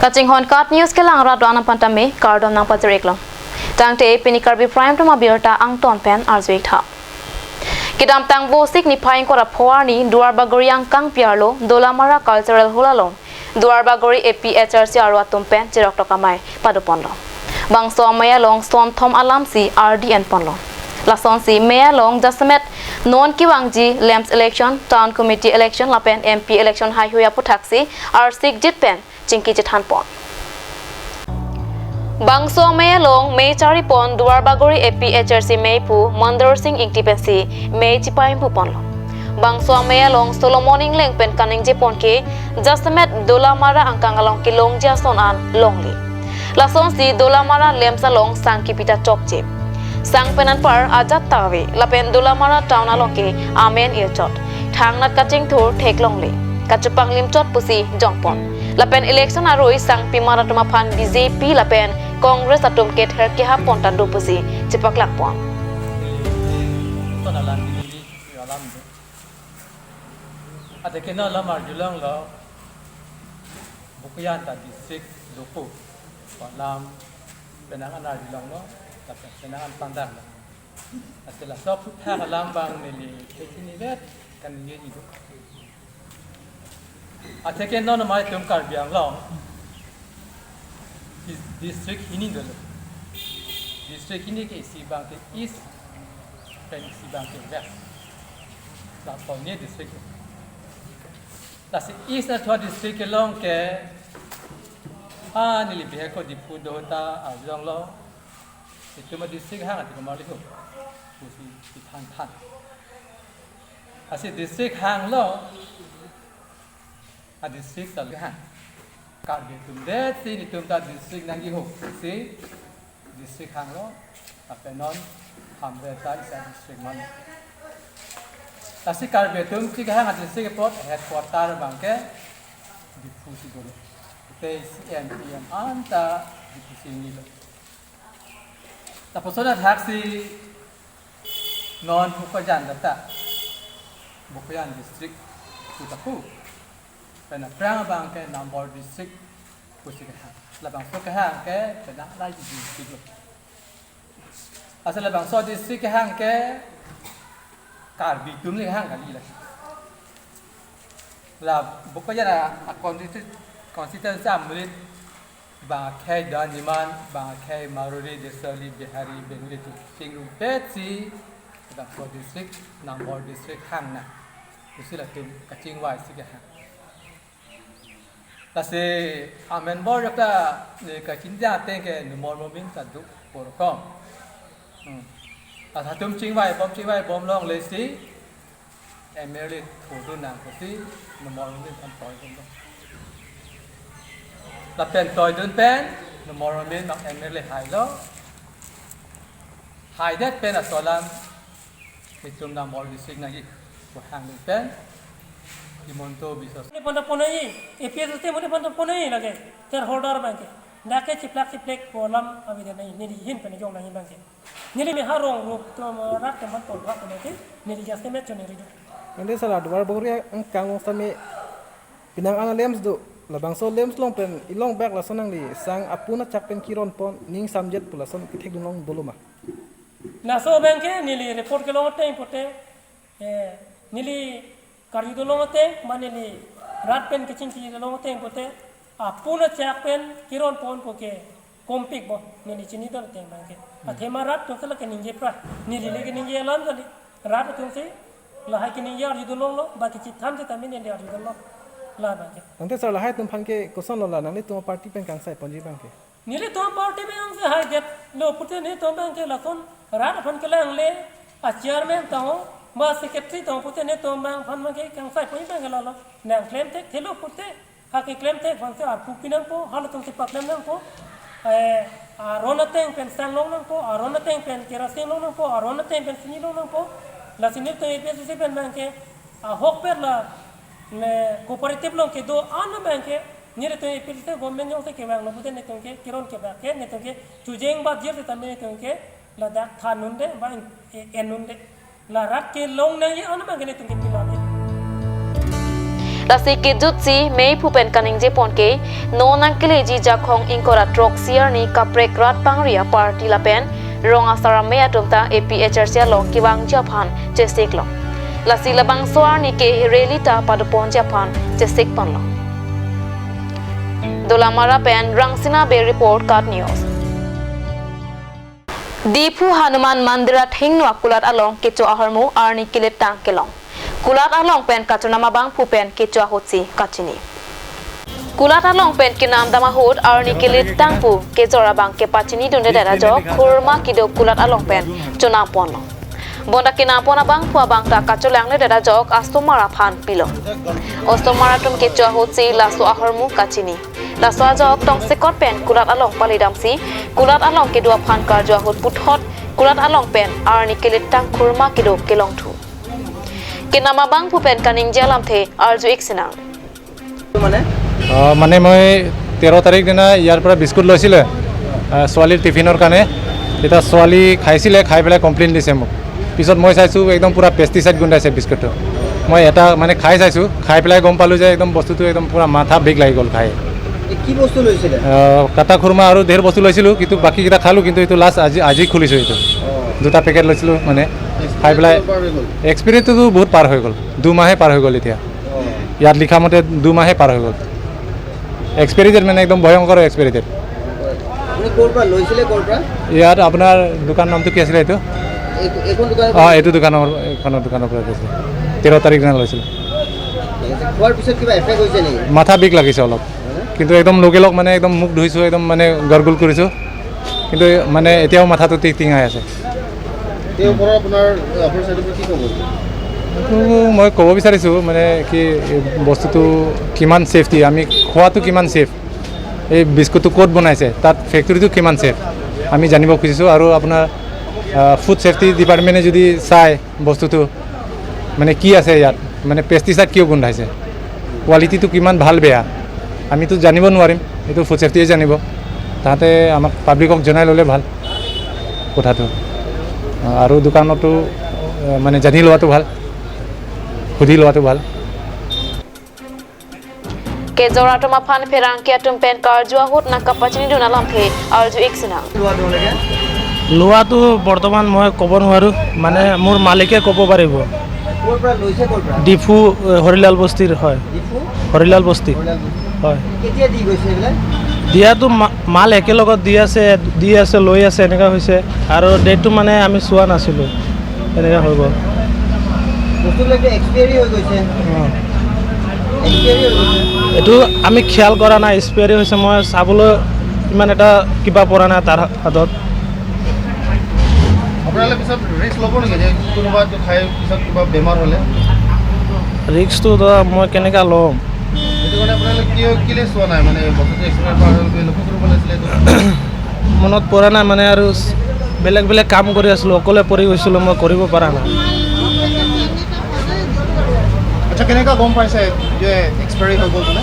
กจิงฮอนการ์ดนิวส์ke lang ra dona pantame cardon nang patrek long tang te pini karbi prime to ma birta ang ton pen arzwek tha kidam tang bo sik ni phain ko ra phwar ni duar bagori ang kang piarlo dolamara cultural hulalong duar bagori APHRC arwa tum pen chirok to kamai padupon lo bangso maya long son thom alam si RDN pon lo lason si maya long jasmet non kiwangji lamps election town committee election lapen MP election hai huya puthaksi r6 jit pen chingki jithan pon bangso maya long me chari pon duar bagori APHRC meipu mandor sing ingtipensi me chipai pu pon lo bangso maya long solomon leng pen kaning je pon ke jasmet dolamara angkangalong ki long ja son an longli lason si dolamara lamps along sangki pita chokche sang penan par ajat tawe lapen dolamara town along ke amen ilchot thangna kaching thur thek longli kachupang limchot pusi jongpon lapen election aroi sang pimara tuma phan BJP lapen Congress atum ket her ki ha ponta do pusi chipak lakpon tonalan ni yalam do ate kena lamar julang lo bukuyan ta district dopo lam penangan ar julang lo tapi penangan pandang lo ate la sop tha lam bang ni ketini vet kan ye ni do ate kena no mai tum kar biang lo district ini dulu district ini ke isi bang ke east dan isi bang ke west lah tahunnya district lah si east atau district ke long ke ni lebih ko di pudo ta ajong lo itu mah district hang ati kemari ko kusi di tan asih district hang lo district tal hang Karbi tum det si ni tum ta district nang iho si district hang lo apenon hamre ta isa district man tasi Karbi tum si hang a district pot headquarter bangke di pusi dulu te CMPM anta di pusi ni lo tapos na taxi non pukajan data bukayan district Kutapu dan perang bang ke nombor district pusat hang labang so ke hang ke penak lai district asal labang so district ke hang ke Karbi tum ni hang kali lah la bukannya ada constituency amulit bang ke daniman bang ke maruri desali bihari bengali tu singrum petsi labang so district nombor district hang na usilah tum kacing wai si ke hang Tasi amen bor yakta ka kinja tenge numor momin sadu porkom. Asa tum chingwai bom long lesi emerli thodu nang kosi numor momin kan toy kom. La pen toy dun pen numor momin mak emerli hai lo. Hai det pen asolam kitum numor disik nagi bahang dun pen Imonto bisa. Ini pondok ponai, EPS itu mana pondok ponai lagi. Shareholder bangke. Nak ciplak kolam abidan ini. Ni dihin penjong lagi bangke. Ni ni harong rup tu rat tempat tolak bangke. Ni di jasnya macam ni ridu. Nanti salah dua baru yang kangong sami pinang ana lems do. Labang so lems long pen ilong back la sonang li sang apuna cak pen kiron pon ning samjet pula son kitek dunong boloma. Nah so bangke ni li report ke long time pote. Ni li Karbi dolong ate, mana ni rat pen kecing dolong ate pote, apuna cak pen kiron pon poke, kompik bo, ni cini dol ate bangke. Athema rat tu sela ke ninje pra, ni lagi ninje alam tadi, rat tu se, lahai ke ninje arju dolong lo, baki citam se tamin ni arju dolong, lah bangke. Nanti salah hai tum pangke koson lo lah, nanti tum parti pen kangsai ponji bangke. Ni le tum parti pen kangsai hai get, lo putih ni tum bangke lakon, rat pan kelang le, aciar men tahu. Mas secretary tahu putih ni tahu bang fan bangke kangsai ponji bangke lala, nang claim tek thelo putih, haki claim tek fan se arpu pinang po, halu tum se paklem nang po, arona teng pen sang long nang po, arona teng pen kerosene long nang po, arona teng pen sini long nang po, la sini tu EPS se pen bangke, hok per la cooperative long ke do an bangke, ni le tu EPS se government long se ke bang, la putih ni tu ke kiron ke bang ke, ni tu ke chujeng bat jer se tamen ni tu ke la dak thanun de, bang enun de. La rat ke long na ye anu bangke ni tu ke pilar. lasi ki jutsi mei phu pen kaning je pon ke no nang kele ji ja khong ingkora trok siar ni kaprek rat pangria party la pen rong asara me atumta APHRC long kiwang japhan chesik long lasi labang soar ni ke relita padupon japhan chesik pon long dolamara pen rangsina be report card news Dipu Hanuman Mandirat hingnu akulat along kecho aharmu arni kilet tang kelong kulat along pen kachunama bang phupen kecho hotsi kachini kulat along pen kinam dama hot arni kilet tang pu kejora bang ke pachini dunde dara jok khurma kido kulat along pen chuna pon bonda kinam pona bang phua bang ta kacholang ne dara jok astomara phan pilo ostomara tum kecho hotsi laso aharmu kachini laso jok tong sekot pen kulat along palidamsi kulat along ke dua phan kar jo hot puthot kulat along pen arni kilet tang khurma kido kelong thu kinama bang phupen kaning jalam the arju iksina মানে মই 13 তাৰিখ দিনা ইয়াৰ পৰা biscuit লৈছিলে ছোৱালীৰ টিফিনৰ কাৰণে এটা ছোৱালী খাইছিলে খাই পেলাই কমপ্লেইন দিছে মোক পিছত মই চাইছো একদম পুৰা পেষ্টিসাইড গুন্ধাইছে বিস্কুটটো মই এটা মানে খাই চাইছো খাই পেলাই গম পালো যে একদম বস্তুটো একদম পুৰা মাথা বিগ লাগি গ'ল খাই কি বস্তু লৈছিলে কাটা খুৰমা আৰু ধেৰ বস্তু লৈছিলো কিন্তু বাকি কিটা খালো কিন্তু এইটো লাষ্ট আজি খুলিছো এইটো দুটা পেকেট লৈছিলো মানে খাই পেলাই এক্সপেৰিয়েন্সটো বহুত পাৰ হৈ গ'ল 2 মাহে পাৰ হৈ গ'ল এতিয়া ইয়াত লিখা মতে 2 মাহে পাৰ হৈ গ'ল এক্সপেৰিয়েন্স মানে একদম ভয়ংকৰ এক্সপেৰিয়েন্স আপুনি ক'ৰ পৰা লৈছিলে ক'ৰ পৰা ইয়াত আপোনাৰ দোকান নামটো কি আছিল এইটো এখন দোকান এইটো দোকানৰ পৰা লৈছিল 13 তাৰিখ দিনা লৈছিল খোৱাৰ পিছত কিবা এফেক্ট হৈছে নেকি মাথা বিষ লাগিছে অলপ কিন্তু একদম লগে মানে একদম মুখ ধুইছো একদম মানে গৰগুল কৰিছো কিন্তু মানে এতিয়াও মাথাটো টিঙাই আছে তেওঁ পৰা আপোনাৰ চাইডৰ কি ক'ব মই ক'ব বিচাৰিছোঁ মানে কি বস্তুটো কিমান ছেফটি আমি খোৱাটো কিমান ছেফ এই বিস্কুটটো ক'ত বনাইছে তাত ফেক্টৰীটো কিমান ছেফ আমি জানিব খুজিছোঁ আৰু আপোনাৰ ফুড ছেফটি ডিপাৰ্টমেণ্টে যদি চায় বস্তুটো মানে কি আছে ইয়াত মানে পেষ্টিচাইড কিয় গোন্ধাইছে কোৱালিটিটো কিমান ভাল বেয়া আমিতো জানিব নোৱাৰিম এইটো ফুড ছেফটিয়ে জানিব তাহাঁতে আমাক পাব্লিকক জনাই ল'লে ভাল কথাটো আৰু দোকানতো মানে জানি লোৱাটো ভাল সুধি লোৱাটো ভাল kejora tuma phan pherang ke tum pen kar jua hot na kapachini duna lam the arju iksina লোৱাটো বৰ্তমান মই ক'ব নোৱাৰোঁ মানে মোৰ মালিকে ক'ব পাৰিব ক'ৰ পৰা লৈছে ক'ৰ পৰা ডিফু হৰিলাল বস্তিৰ হয় হৰিলাল বস্তি হয় কেতিয়া দি গৈছে এইবিলাক দিয়াটো মাল একেলগত দি আছে লৈ আছে এনেকুৱা হৈছে আৰু ডেটটো মানে আমি চোৱা নাছিলোঁ এনেকুৱা হৈ গ'ল বস্তুবিলাক এক্সপায়াৰি হৈ গৈছে এইটো আমি খেয়াল কৰা নাই এক্সপায়াৰি হৈছে মই চাবলৈ ইমান এটা কিবা পৰা নাই তাৰ হাতত আপোনালোকে পিছত ৰিস্ক ল'ব নেকি যে কোনোবা খাই পিছত কিবা বেমাৰ হ'লে ৰিস্কটো মই কেনেকৈ ল'ম সেইটো কাৰণে আপোনালোকে কিলে চোৱা নাই মানে বস্তুটো এক্সপায়াৰ পাৰ হৈ গ'ল লক্ষ্য কৰিব লাগিছিলে মনত পৰা নাই মানে আৰু বেলেগ কাম কৰি আছিলোঁ অকলে পৰি গৈছিলোঁ মই কৰিব পৰা নাই আচ্ছা কেনেকৈ গম পাইছে যে এক্সপায়াৰি হৈ গ'ল বোলে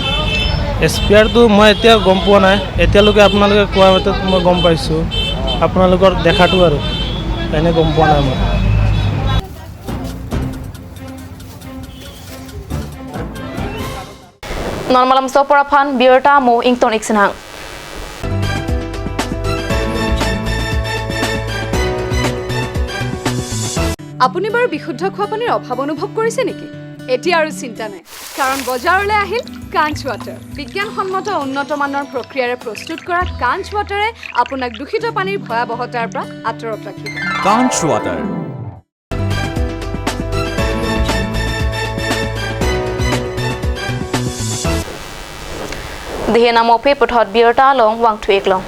এক্সপায়াৰটো মই এতিয়া গম পোৱা নাই এতিয়ালৈকে আপোনালোকে কোৱা মতে মই গম পাইছোঁ আপোনালোকৰ দেখাটো আৰু এনে গম পোৱা নাই মই normalam sopora phan birta mo ington iksinang আপুনি বাৰু বিশুদ্ধ খোৱা পানীৰ অভাৱ অনুভৱ কৰিছে নেকি এতিয়া আৰু চিন্তা নাই কাৰণ বজাৰলৈ আহিল কাঞ্চ ৱাটাৰ বিজ্ঞানসন্মত উন্নত মানৰ প্ৰক্ৰিয়াৰে প্ৰস্তুত কৰা কাঞ্চ ৱাটাৰে আপোনাক দূষিত পানীৰ ভয়াৱহতাৰ পৰা আঁতৰত ৰাখিব কাঞ্চ water dihena mope puthot birta long wang thuik long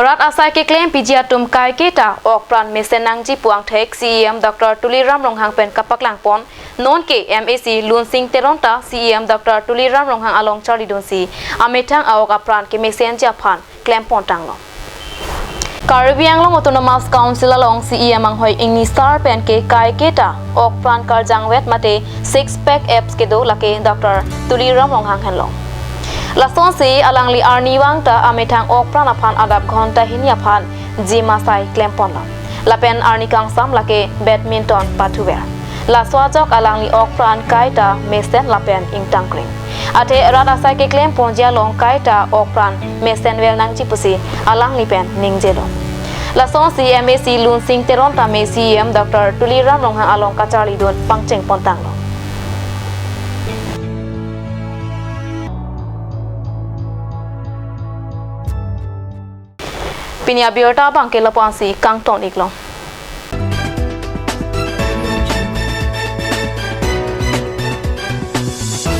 rat asai ke claim pijia tum kai keta ok pran mesenang ji puang thek cem dr tuliram ronghang pen kapak lang pon non ke mac lun sing teronta cem dr tuliram ronghang along charli donsi amethang awak apran ke mesen ja phan claim pon tang lo Karbi Anglong Autonomous Council along CEM ang hoy ingni star pen ke kai keta ok pran kar jangwet mate 6 pack apps ke do lake dr tuliram ronghang hanlong Lason si alangli arni wang ta ametang ok prana phan adap ghonta hinia phan jima sai klempon la lapen arni kang sam lake badminton patuwer la swa jok alang li ok pran kaita mesen lapen ing tangkring ate rada sai ke klem ponjia long kaita ok pran mesen wel nang chi pusi alang li pen ning jelo la son CMAC lun sing teron ta me CM Dr. Tuliram longhang along kachali don pangcheng pontang lo pinia biota bangke lapansi kangton iklong